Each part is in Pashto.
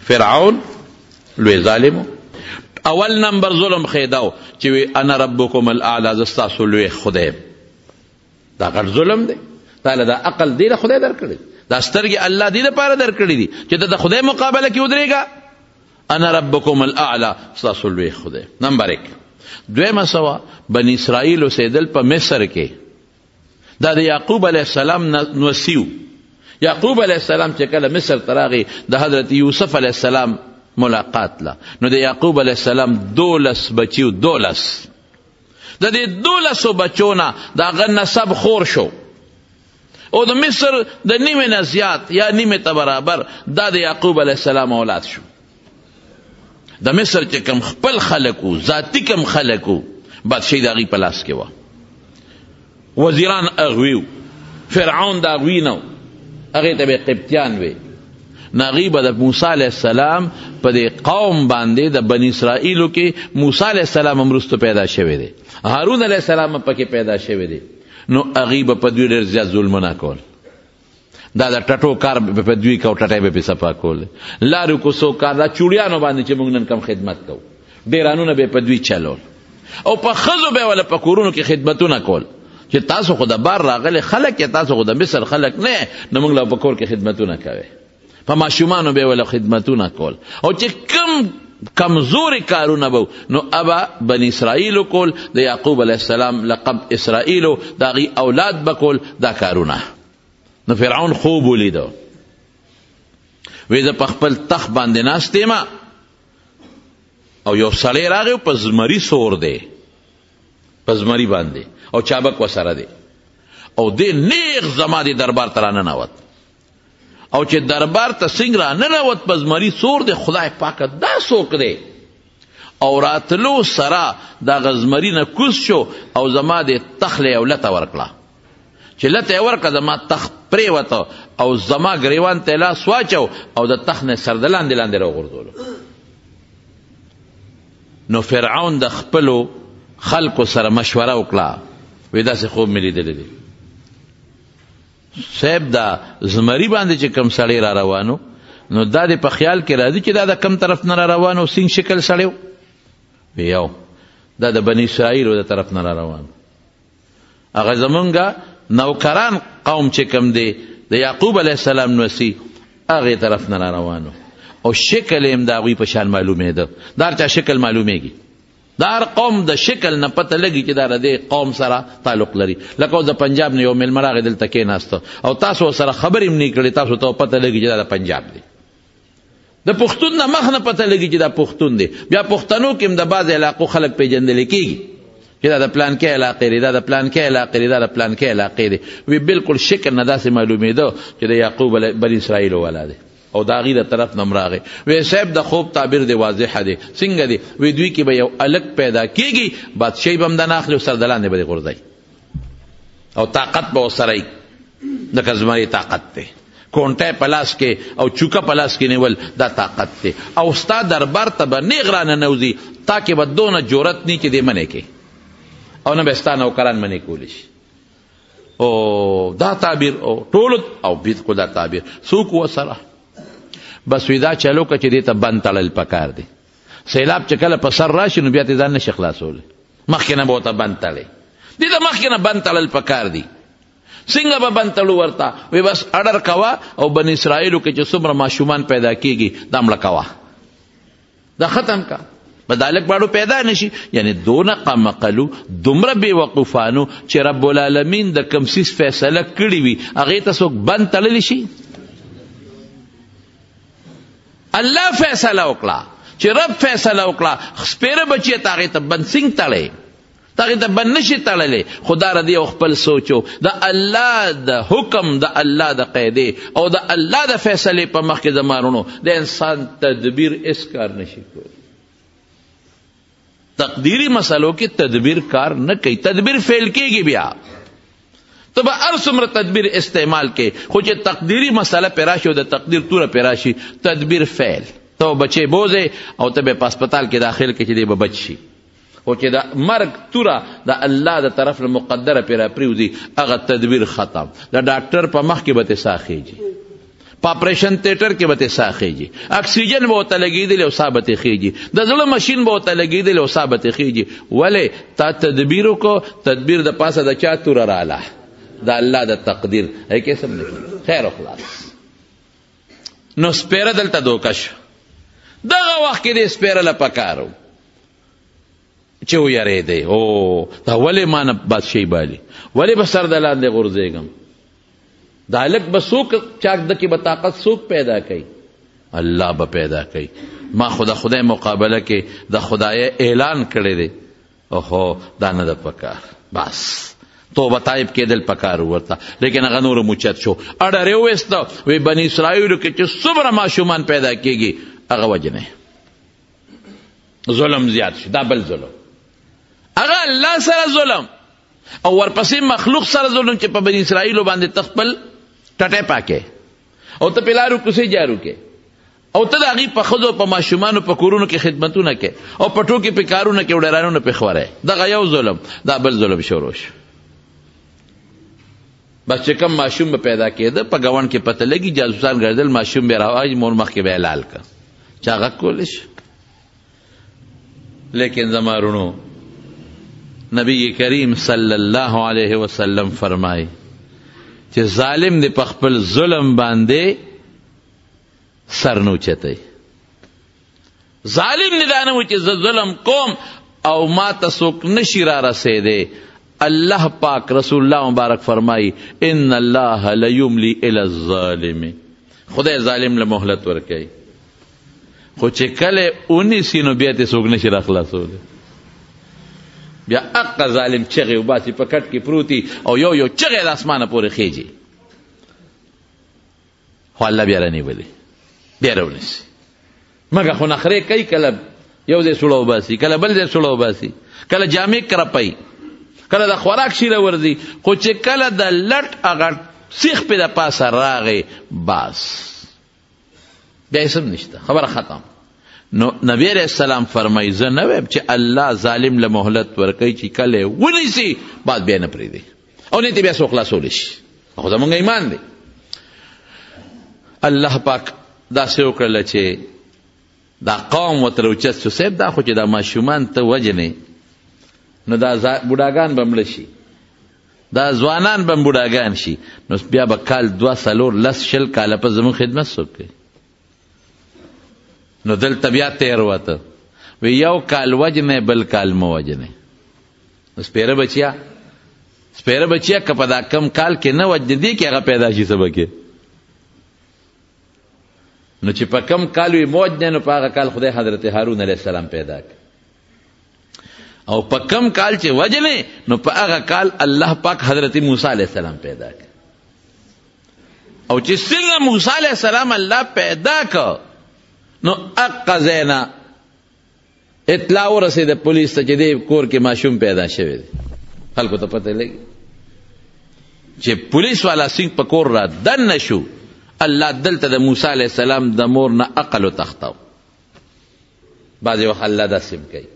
فرعون لوی ظالمو. اول نمبر ظلم خیداو چې وی انا ربکم الاعلی، زه ستاسو لوی خدای. دا غټ ظلم دی. تعالی دا عقل دی خدای درکړي، دا سترګې الله دی لپاره درکړي دي چې د خدای مقابله کې ودرېږه. انا ربکم الاعلی، ستاسو لوی خدای. نمبر 1. دویمه سوا بنی اسرائیل اوسېدل په مصر کې. دا د یعقوب علیه السلام نوسیو. یعقوب علیه السلام چې کله مصر ته راغی د حضرت یوسف علیه السلام ملاقات لا، نو د یعقوب علیه السلام 12 بچیو. 12 د دې 12 بچو نه د هغه نسب خور شو، او د مصر د نیمه نه زیات یا نیمه ته برابر دا د یعقوب علیه السلام اولاد شو. د مصر چې کم خپل خلکو، ذاتی کم خلکو، بادشاہي د هغوی په لاس کې وه. وزیران اغویو، فرعون د اغوی نه، هغې ته به قبطیان وی. ناغي به د موسی علیه السلام په دې قوم باندې د بني اسرائیلو کې موسی علیه السلام هم وروسته پیدا شوی دی، هارون علیه السلام هم پکې پیدا شوی دی. نو هغوی به په دوی ډېر زیات ظلمونه کول. دا د ټټو کار به په دوی کو، ټټی به پې صفا کول، لارو کوڅو کار، دا چوړیانو باندې چې موږ نن کم خدمت کوو، ډېرانونه به په دوی چلول، او په ښځو به وله په کورونو کې خدمتونه کول چې تاسو خو د بار راغلی خلک یې، تاسو خو د مصر خلک نه، نو موږ له په کور کې خدمتونه کوئ. په ماشومانو به وله خدمتونه کول، او چې کم کمزوري کارونه به نو ابا بني اسرائیلو کول. د یعقوب علیه السلام لقب اسرائیلو، د هغوی اولاد به کول دا کارونه. نو فرعون خوب ولیدو، وی زه په خپل تخت باندې ناست یم او یو سړی راغی په زمري سور دی، په زمري باندې، او چابک ورسره دی، او دی نیغ زما دی دربار ته راننوت. او چې دربار ته څنګه راننوت په زمري سور دی، خدای پاکه دا څوک دی؟ او راتلو سره دغه زمري نه کوز شو او زما د تخت له یو لته ورکړه. چې لته یې ورکړه زما تخت پرېوته او زما ګریوان ته لاس واچو او د تخت نه سر د لاندې لاندې راوغورځولو. نو فرعون د خپلو خلکو سره مشوره وکړه، وی داسې خوب مې لیدلی دی. صاحب دا زمري باندې چې کم سړی را روانو، نو دا د په خیال کې راځي چې دا د کم طرف نه را روانو، سینګ شکل سړی و؟ یو دا د بني اسرائیلو د طرف نه را روانو. هغه زمونږ نوکران قوم چې کم دی د یعقوب علیه السلام نوسی، هغې طرف نه را روانو، او شکل یې هم د هغوی په شان معلومېده. دا هر چا شکل معلومېږي، دا هر قوم د شکل نه پته لګي چې دا د دې قوم سره تعلق لري. لکه اوس د پنجاب نه یو مېلمه راغی دلته کېناسته، او تاسو ورسره خبرې هم نه کړې، تاسو ته پته لګي چې دا د پنجاب دی. د پښتون نه مخ نه پته لګي چې دا پښتون دی. بیا پښتنو کې هم د بعضې علاقو خلک پیژندلی کېږي چې دا د پلانکې علاقې دی، دا د پلانکې علاقې دی، دا د پلانکې علاقې دی. وی بالکل شکل نه داسې معلومېده چې د یعقوب بني اسرائیلو والا دی، او د هغې د طرف نه هم راغی. وی صاحب د خوب تعبیر دی واضحه دی. څنګه دی؟ وی دوی کې به یو الک پیدا کېږي، بادشاهي به هم د نه اخلي او سر د لاندې به دې غورځوي، او طاقت به ورسره وي، لکه زمري طاقت دی. کونټی په لاس کې او چوکه په لاس کې نیول دا طاقت دی. او ستا دربار ته به نیغ راننوځي، تا کې به دونه جرأت نه چې دې منې کې، او نه به ستا نوکران منې کولی شي. او دا تعبیر او ټولو او بالکل دا تعبیر څوک ورسره بس وی دا چلو که چې دې ته بند تړل پکار دی. سیلاب چې کله په سر راشي نو بیا ته ځان نشي خلاصولی، مخکې نه به ورته بند تړی. دې ته مخکې نه بند تړل پکار دی. څنګه به بند تړو ورته؟ وی بس اډر کوه، او بني اسرائیلو کې چې څومره ماشومان پیدا کېږي دا مړه کوه، دا ختم کا، به دا هلک باړو پیدا نشي. یعنی دونه قمقلو، دومره بې وقوفانو چې رب العالمین د کوم څیز فیصله کړې وي هغې ته څوک بند تړلی شي؟ الله فیصله وکړه چې رب فیصله وکړه سپیره بچی ته هغې ته بند څنګه تړی؟ ته هغې ته بند نشي تړلی. خو دا ردی او خپل سوچو د الله د حکم، د الله د قیدې او د الله د فیصلې په مخ کې زمارونو د انسان تدبیر اس کار نشي کولی. تقدیری مسلو کې تدبیر کار نه کوي، تدبیر فیل کېږي. بیا تو به هر څومره تدبیر استعمال کې، خو چې تقدیری مسله پې راشي او د تقدیر توره پې راشي، تدبیر فیل. ته بچی بوځې او ته به په هسپتال کې داخل کې چې دی به بچ شي، خو چې د مرګ توره د الله د طرف نه مقدره پې را پرېوځي، هغه تدبیر ختم. د ډاکټر په مخ کې به ته ساه خېږي، په اپریشن تیټر کې به ته ساه خیږي، اکسیجن به ورته لګېدلی او ساه به ته خیږي، د زړه مشین به ورته لګېدلی او ساه به ته خیږي. ولې تا تدبیر وکړو، تدبیر د پاسه د چا توره راله؟ د الله د تقدیر. ای قسم نه کېږي، خیر و خلاص. نو سپیره دلته دوکه شو. دغه وخت کې دې سپیره له پکار و چې ویرېدی، او دا ولې ما نه بادشاهي بالي، ولې به سر د لاندې غورځېږم؟ دا هلک به څوک چاک ده کې به طاقت څوک پیدا کوي؟ الله به پیدا کوي. ما خو د خدای مقابله کې د خدای اعلان کړی دی. اوهو دا نه ده پکار، بس توبه طایب کېدل پکار ورته. لیکن هغه نور موچت شو، اډر یې وویسته، وی بني اسرائیلو کې چې څومره ماشومان پیدا کېږي هغه وجنې. ظلم زیات شو، دا بل ظلم. هغه الله سره ظلم او ورپسې مخلوق سره ظلم چې په بني اسرائیلو باندې تخپل ټټې پاکې او ته پلارو کوسې جارو کې او ته د هغې په ښځو په ماشومانو په کورونو کې خدمتونه کې او په ټوکې په کارونه کې وډرانونه پې خوری. دغه یو ظلم، دا بل ظلم شروع شو. بس چې کم ماشوم به پیدا کېده په ګاونډ کې پته لګي، جاسوسان ګرځېدل، ماشوم به راوایي، مور مخکې به یې لال کړه، چا غږ کولی شي. لیکن زما رونو، نبی کریم صلی الله علیه وسلم فرمایي چې ظالم دې په خپل ظلم باندې سر نه اوچتوي. ظالم دې دا نه وایي چې زه ظلم کوم او ما ته څوک نشي را رسېدی. اللہ پاک رسول اللہ مبارک فرمائی ان اللہ لیملی الی الظالم، خدای ظالم له مهلت ورکوي، خو چې کله ونیسي نو بیا ته څوک نشي راخلاصولی. بیا اقا ظالم چغې وباسي، په کټ کې پروتي او یو یو چغې د اسمانه پورې خیجي، خو الله بیا رانیولي، بیا راونیسي. مګه خو نخرې کوي، کله یو ځای سوړه وباسي، کله بل ځای سوړه وباسي، کله جامې کرپوي، کله د خوراک شیره ورځي، خو چې کله د لټ هغه سیخ پې د پاسه راغی بس بیا یې سم نشته، خبره ختم. نو نبی علیہ السلام فرمایي زه نه وایم چې الله ظالم له مهلت ورکوي، چې کله ونیسي بعد بیا نه پرېږدي او نه ته بیا څوک خلاصولی شي. خو زمونږ ایمان دی. الله پاک داسې وکړله چې دا قوم ورته راوچت شو، صاحب دا خو چې دا ماشومان ته وجنې نو دا بوډاګان به مړه شي، دا ځوانان به بوډاګان شي، نو بیا به کال 2 4 10 20 کاله په زموږ خدمت څوک کوي؟ نو دلته بیا تیر وته وی یو کال وجنې بل کال مه وجنې. نو سپیره بچیا که په دا کم کال کې نه وجنې دی کې هغه پیدا شي څه به کې؟ نو چې په کم کال وي مه وجنې نو په هغه کال خدای حضرت هارون علیه السلام پیدا کړ، او په کم کال چې وجنې نو په هغه کال الله پاک حضرت موسی علیه السلام پیدا کړ. او چې څنګه موسی علیه السلام الله پیدا کړ نو اقا زینا اطلاع ورسېده پولیس ته چې دې کور کې ماشوم پیدا شوی دی. خلکو ته پته لګي چې پولیس والا سنگ په کور را دننه شو، الله دلته د موسی علیه السلام د مور نه عقل و تختاو. بعضې وخت الله داسې کوي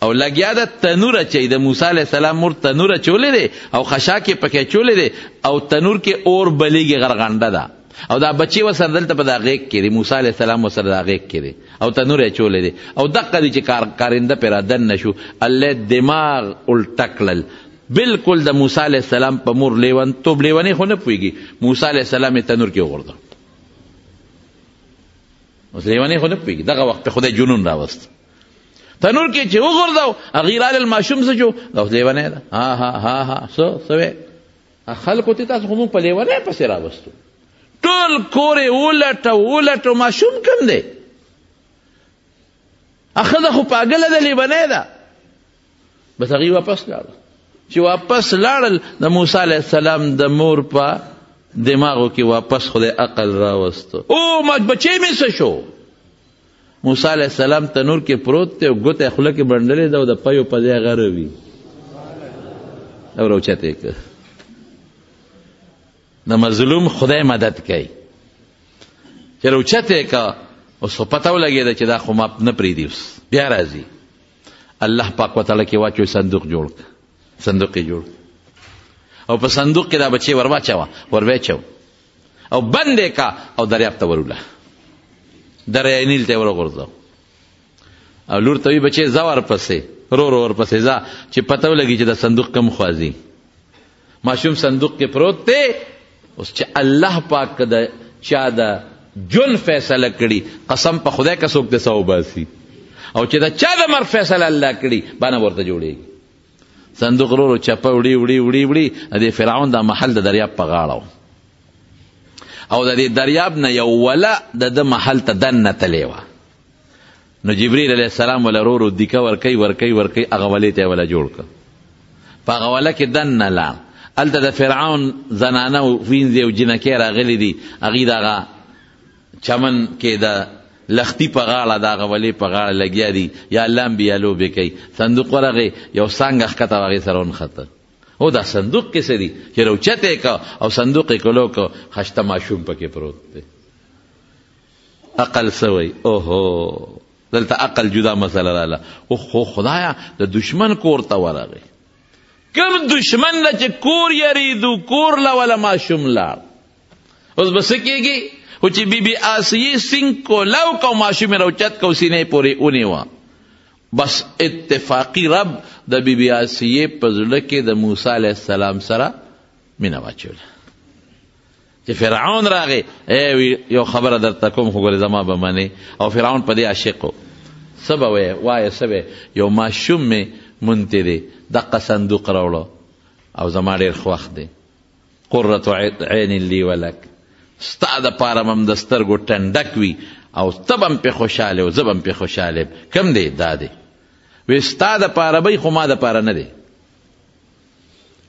او لګیا د تنور اچوي. د موسی علیه السلام مور تنور اچولی دی او خشاک یې پکې اچولی دی او تنور کې اور بلیږي، غرغنډه ده، او دا بچی ورسره دلته په دا غیږ کې دی، موسی علیه السلام ورسره دا غیږ کې دی او تنور یې اچولی دی او دقه دی چې کارنده پرې را دننه شو، الله دماغ الټه کړل. بالکل د موسی علیه السلام په مور لیونتوب، لیونی خو نه پوهېږي، موسی علیه السلام یې تنور کې وغورځو. اوس لیونی خو نه پوهېږي، دغه وخت په خدای جنون راوست. تنور کې چې وغورځو هغې رالل ماشوم څه شو؟ دا اوس لیونی ده. ها څه وی خلکو ته تاسو خو مونږ په لیونی پسې راوستو، ټول کور یې ولټو ماشوم کم دی؟ ښځه خو پاګله ده، لیونی ده. بس هغې واپس لاړل. چې واپس لاړل د موسی علیه السلام د مور په دماغو کې واپس خدای عقل راوستو. او بچی مې څه شو؟ موسی علیه السلام تنور کې پروت دی او ګوته یې خوله کې بنډلې ده او د پیو په ځای غره وي او راوچت یې کړ. د مظلوم خدای مدد کوي. چې راوچت یې کړه اوس خو پته ولګېده چې دا خو ما نه پرېږدي. اوس بیا راځي الله پاک وتعالی کې واچوي، صندوق جوړ کړ، صندوق یې جوړ او په صندوق کې دا بچی ور واچوه، ور ویچو او بندې کا او دریاب ته ورولله، دریای نیل ته ورغورځو. او لور ته وی بچې ځه ورپسې، رو رو ورپسې ځه چې پته ولګي چې د صندوق کم خوازي. ماشوم صندوق کې پروت دی. اوس چې الله پاک د چا د جون فیصله کړي، قسم په خدای که څوک د سو باسي، او چې د چا د مر فیصله الله کړي باندې ورته جوړېږي. صندوق رو رو چپه وړي وړي وړي وړي د فرعون دا محل د دریاب په غاړه، او د دې دریاب نه یو وله د ده محل ته دننه تلې وه. نو جبریل علیه السلام وله رو رو دیکه ورکوي ورکوي ورکوي، هغه ولې ته یې وله جوړ کړ. په هغه وله کې دننه لاړ. هلته د فرعون زنانه او وینځې او جنکۍ راغلي دي، هغوی د هغه چمن کې د لختي په غاړه د هغه ولې په غاړه لګیا دي، یا الله انبیا لوبې کوي. صندوق ورغی، یو څانګه ښکته هغې سره ونښته. او دا صندوق کې څه دي چې روچت یې که او صندوق یې کلو که خشته ماشوم پکې پروت دی. عقل څه وایي؟ اوهو دلته عقل جدا مسله راله. اوهو خدایا د دشمن کور ته ورغی. کم دشمن نه چې کور یریدو کور له وله ماشوم لاړ. اوس به څه کېږي؟ خو چې بی بی آسیې سینګ کو لو کو ماشوم یې روچت کو سینې پورې ونیوه، بس اتفاقی رب د بی بی آسیې په زړه کې د موسی علیه السلام سره مینه واچوله. چې فرعون راغی، یو خبره درته کوم خو ګورې زما به منې. او فرعون په دې عاشق و. څه به وایې؟ وایه څه به یو ماشوم مې مونتی دی، دقه صندوق راوړه او زما ډېر خوښ دی، قرة عین لی ولک، ستا د پاره مم د سترګو ټنډک وي او ته به م پې خوشحاله او زه به م پې خوشحاله یم. کم دی؟ دا دی. وی ستا د پاره بی خو ما د پاره نه دی.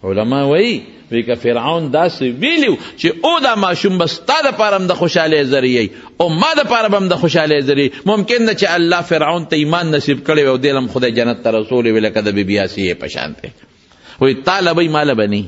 علما وایي وی که فرعون داسې ویلي چې او دا ماشوم به ستا د پاره هم د خوشحالۍ ذریعه او ما د پاره به هم د خوشحالۍ ذریعه، ممکن ده چې الله فرعون ته ایمان نصیب کړی وي او دې له هم خدای جنت ته رسولی وي لکه د بی بی آسیې په شان دی. وی تا له بی ما له به نه.